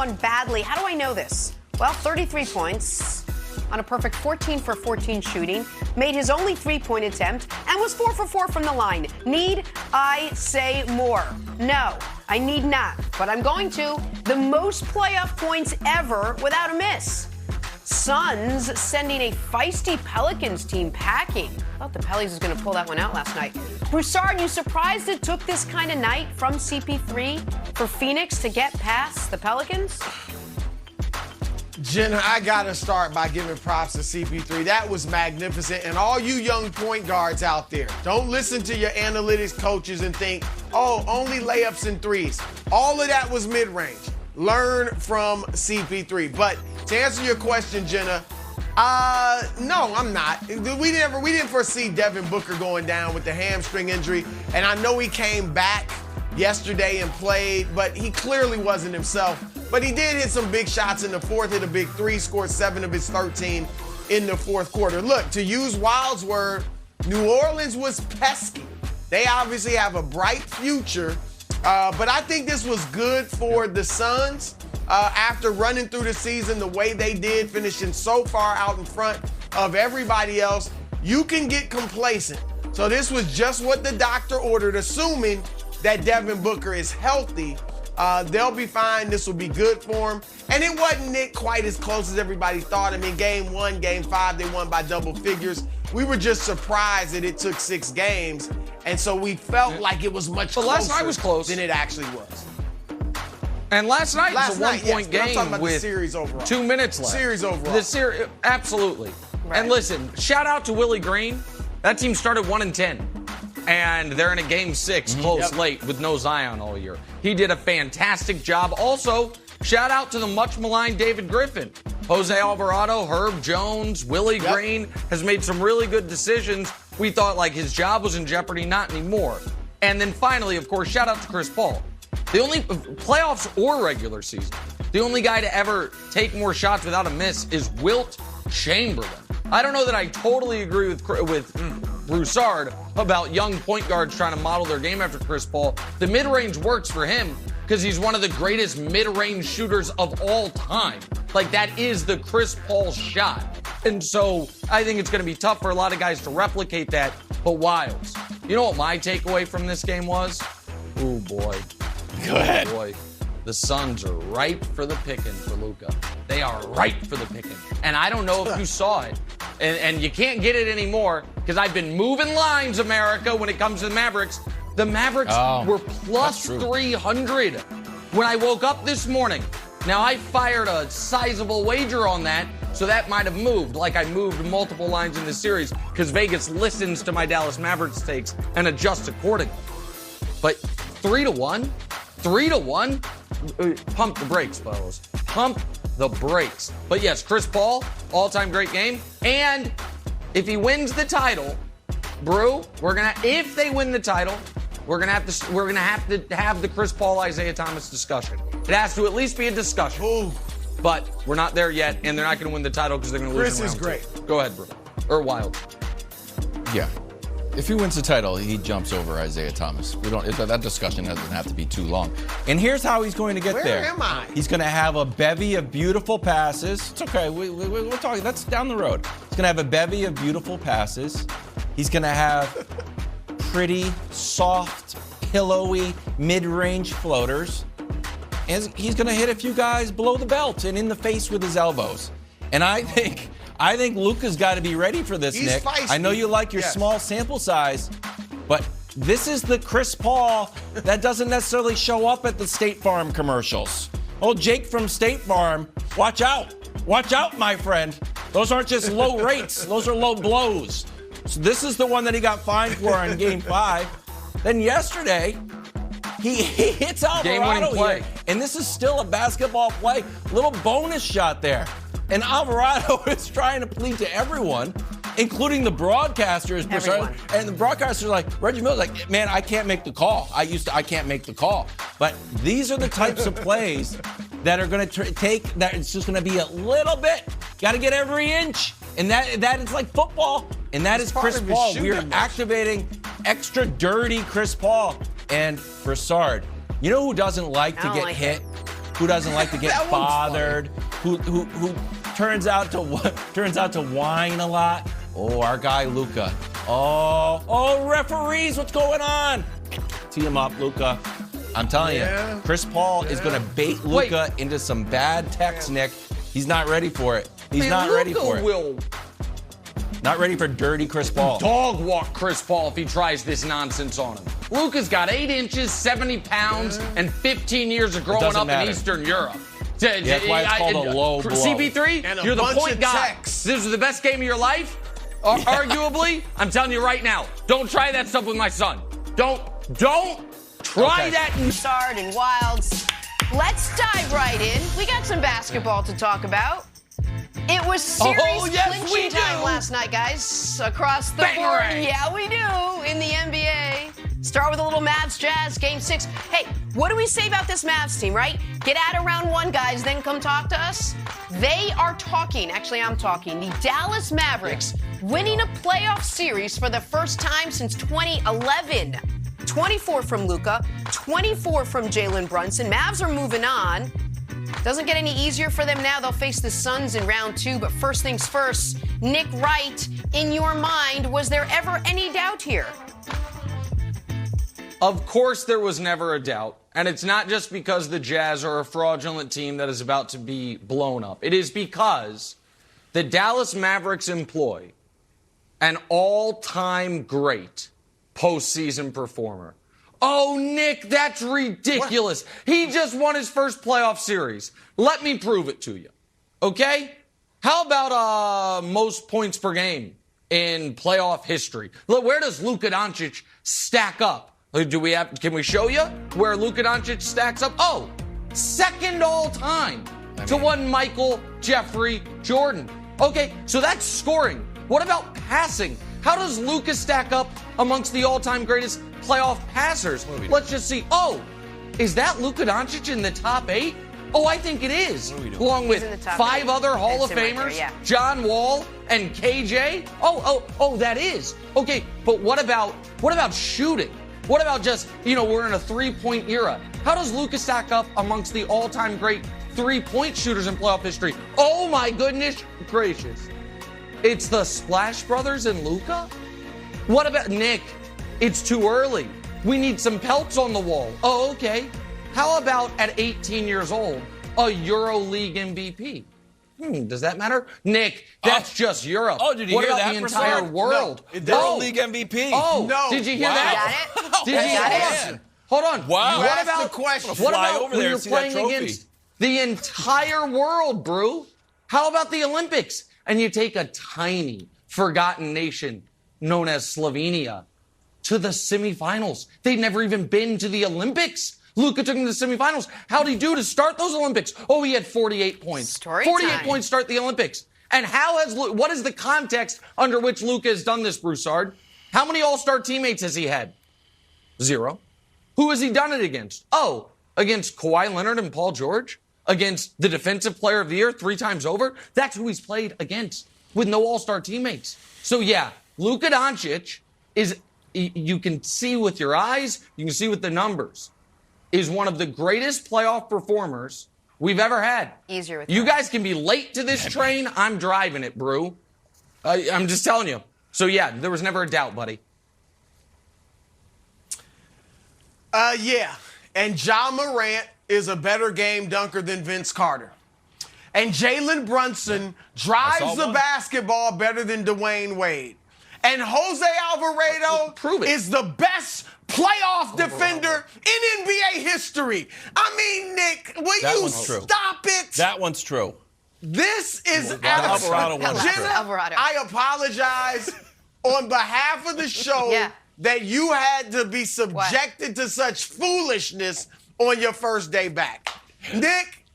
won badly. How do I know this? Well, 33 points on a perfect 14 for 14 shooting, made his only three-point attempt, and was 4 for 4 from the line. Need I say more? No, I need not, but I'm going to. The most playoff points ever without a miss. Suns sending a feisty Pelicans team packing. I thought the Pellies was going to pull that one out last night. Broussard, you surprised it took this kind of night from CP3 for Phoenix to get past the Pelicans? Jenna, I got to start by giving props to CP3. That was magnificent. And all you young point guards out there, don't listen to your analytics coaches and think, oh, only layups and threes. All of that was mid-range. Learn from CP3. But to answer your question, Jenna, no, I'm not. We didn't foresee Devin Booker going down with the hamstring injury. And I know he came back yesterday and played, but he clearly wasn't himself. But he did hit some big shots in the fourth, hit a big three, scored 7 of his 13 in the fourth quarter. Look, to use Wild's word, New Orleans was pesky. They obviously have a bright future, but I think this was good for the Suns after running through the season the way they did, finishing so far out in front of everybody else. You can get complacent. So this was just what the doctor ordered, assuming that Devin Booker is healthy. They'll be fine. This will be good for them. And it wasn't quite as close as everybody thought. I mean, game 1, game 5, they won by double figures. We were just surprised that it took 6 games. And so we felt like it was much closer last night was close than it actually was. And last night was a one-point game I'm talking about with the series overall. 2 minutes left. Series overall. The series, absolutely. Right. And listen, shout out to Willie Green. That team started 1-10. And they're in a game 6 close late with no Zion all year. He did a fantastic job. Also, shout out to the much maligned David Griffin. Jose Alvarado, Herb Jones, Willie Green has made some really good decisions. We thought like his job was in jeopardy, not anymore. And then finally, of course, shout out to Chris Paul. The only playoffs or regular season, the only guy to ever take more shots without a miss is Wilt Chamberlain. I don't know that I totally agree with Broussard about young point guards trying to model their game after Chris Paul. The mid-range works for him because he's one of the greatest mid-range shooters of all time. Like, that is the Chris Paul shot. And so I think it's going to be tough for a lot of guys to replicate that. But Wilds, you know what my takeaway from this game was? Ooh, boy. Go ahead. Boy. The Suns are ripe for the picking for Luka. They are ripe for the picking. And I don't know if you saw it. And you can't get it anymore because I've been moving lines, America, when it comes to the Mavericks. The Mavericks were plus 300 when I woke up this morning. Now, I fired a sizable wager on that, so that might have moved, like I moved multiple lines in this series because Vegas listens to my Dallas Mavericks takes and adjusts accordingly. But 3-1? 3-1? Pump the brakes, fellas. Pump the brakes. But yes, Chris Paul, all-time great game. And if he wins the title, Brew, if they win the title, we're gonna have to have the Chris Paul Isaiah Thomas discussion. It has to at least be a discussion. Ooh. But we're not there yet, and they're not gonna win the title because they're gonna lose in round 2. Chris is great. Go ahead, Brew. Or Wild. Yeah. If he wins the title, he jumps over Isaiah Thomas. That discussion doesn't have to be too long. And here's how he's going to get there. Where am I? He's going to have a bevy of beautiful passes. It's okay. We're talking. That's down the road. He's going to have a bevy of beautiful passes. He's going to have pretty, soft, pillowy, mid-range floaters. And he's going to hit a few guys below the belt and in the face with his elbows. And I think Luka's got to be ready for this, He's Nick. feisty. I know you like your small sample size, but this is the Chris Paul that doesn't necessarily show up at the State Farm commercials. Oh, Jake from State Farm, watch out. Watch out, my friend. Those aren't just low rates. Those are low blows. So this is the one that he got fined for in Game 5. Then yesterday, he hits Alvarado Game-winning play. here. And this is still a basketball play. Little bonus shot there. And Alvarado is trying to plead to everyone, including the broadcasters. Everyone. And the broadcasters are like, Reggie Miller's like, man, I can't make the call. I can't make the call. But these are the types of plays that are going to take, that it's just going to be a little bit. Got to get every inch. And that is like football. And that is Chris Paul. We're activating extra dirty Chris Paul. And Broussard, you know who doesn't like to get hit? who doesn't like to get bothered, who turns out to whine a lot. Oh, our guy Luka. Oh, referees, what's going on? Tee him up, Luka. I'm telling you, Chris Paul is going to bait Luka into some bad texts, Nick. He's not ready for it. He's not ready for it. Not ready for dirty Chris Paul. Dog walk Chris Paul if he tries this nonsense on him. Luka's got 8 inches, 70 pounds, and 15 years of growing up in Eastern Europe. That's why it's called a low blow. CP3, you're the point guy. This is the best game of your life, arguably. I'm telling you right now, don't try that stuff with my son. Don't try that. Broussard and Wilds. Let's dive right in. We got some basketball to talk about. It was series clinching time last night, guys, across the board. Yeah, we do in the NBA. Start with a little Mavs Jazz, Game 6. Hey, what do we say about this Mavs team, right? Get out of round 1, guys, then come talk to us. They are talking, actually I'm talking, the Dallas Mavericks winning a playoff series for the first time since 2011. 24 from Luka, 24 from Jalen Brunson. Mavs are moving on. Doesn't get any easier for them now. They'll face the Suns in round 2. But first things first, Nick Wright, in your mind, was there ever any doubt here? Of course there was never a doubt. And it's not just because the Jazz are a fraudulent team that is about to be blown up. It is because the Dallas Mavericks employ an all-time great postseason performer. Oh, Nick, that's ridiculous. What? He just won his first playoff series. Let me prove it to you. Okay? How about most points per game in playoff history? Look, where does Luka Doncic stack up? Can we show you where Luka Doncic stacks up? Oh, second all time to one Michael Jeffrey Jordan. Okay, so that's scoring. What about passing? How does Luka stack up amongst the all-time greatest playoff passers? Let's just see. Oh, is that Luka Doncic in the top 8? Oh, I think it is. Along with 5 other Hall of Famers, John Wall and KJ. Oh, that is. Okay, but what about shooting? What about just, we're in a 3-point era. How does Luka stack up amongst the all-time great 3-point shooters in playoff history? Oh my goodness gracious. It's the Splash Brothers and Luka? What about Nick? It's too early. We need some pelts on the wall. Oh, okay. How about at 18 years old, a EuroLeague MVP? Does that matter? Nick, that's just Europe. Oh, did you hear that? What about the entire world? No, EuroLeague MVP. Oh, no. Did you hear that? Got it? Did you hear it? Hold on. Wow. What about the question? What about over when there you're and see playing that trophy? against the entire world, Brew? How about the Olympics? And you take a tiny, forgotten nation known as Slovenia to the semifinals. They'd never even been to the Olympics. Luka took them to the semifinals. How'd he do to start those Olympics? Oh, he had 48 points. 48 points start the Olympics. And what is the context under which Luka has done this, Broussard? How many all-star teammates has he had? 0. Who has he done it against? Oh, against Kawhi Leonard and Paul George? Against the Defensive Player of the Year 3 times over? That's who he's played against with no all-star teammates. So, yeah, Luka Doncic is, you can see with your eyes, you can see with the numbers, is one of the greatest playoff performers we've ever had. Easier with you guys can be late to this train. I'm driving it, Brew. I'm just telling you. So, yeah, there was never a doubt, buddy. Yeah. And Ja Morant is a better game dunker than Vince Carter. And Jalen Brunson drives the basketball better than Dwayne Wade. And Jose Alvarado is the best playoff defender in NBA history. I mean, Nick, will you stop it? That one's true. This is Alvarado one's true. Alvarado. I apologize on behalf of the show that you had to be subjected to such foolishness on your first day back. Nick,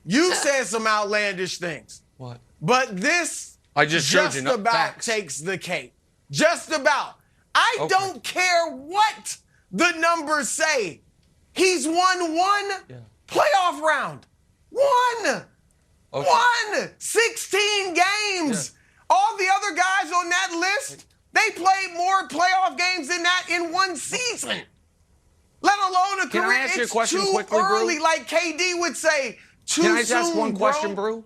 you said some outlandish things. What? But this I just about facts. takes the cake. Just about. I don't care what the numbers say. He's won one playoff round. One. 16 games. All the other guys on that list, they played more playoff games than that in one season. Let alone a Can career. I ask you a It's question too quickly, Brew? early, like KD would say. Too Can I just ask soon, one question, bro. Brew?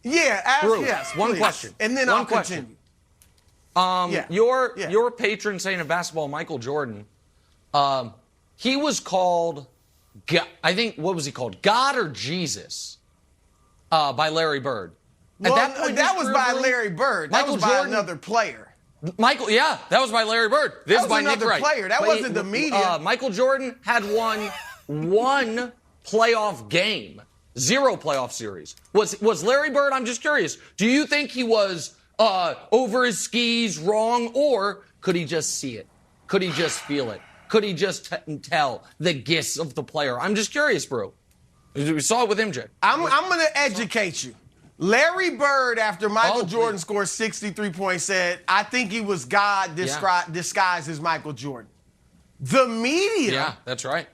Yeah, ask Brew, yes. one please. question. And then One I'll question. continue. Yeah. Your patron saint of basketball, Michael Jordan, he was called, I think, what was he called? God or Jesus by Larry Bird. Well, At that point, that was by Brew, Larry Bird. That Michael was by Jordan, another player. Yeah, that was by Larry Bird. This That is by was Nick another Wright. player. That wasn't the media. Michael Jordan had won one playoff game, 0 playoff series. Was Larry Bird? I'm just curious. Do you think he was over his skis, wrong, or could he just see it? Could he just feel it? Could he just tell the gist of the player? I'm just curious, bro. We saw it with MJ. I'm going to educate you. Larry Bird, after Michael Jordan scored 63 points, said, I think he was God disguised as Michael Jordan. The media. Yeah, that's right.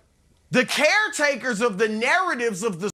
The caretakers of the narratives of the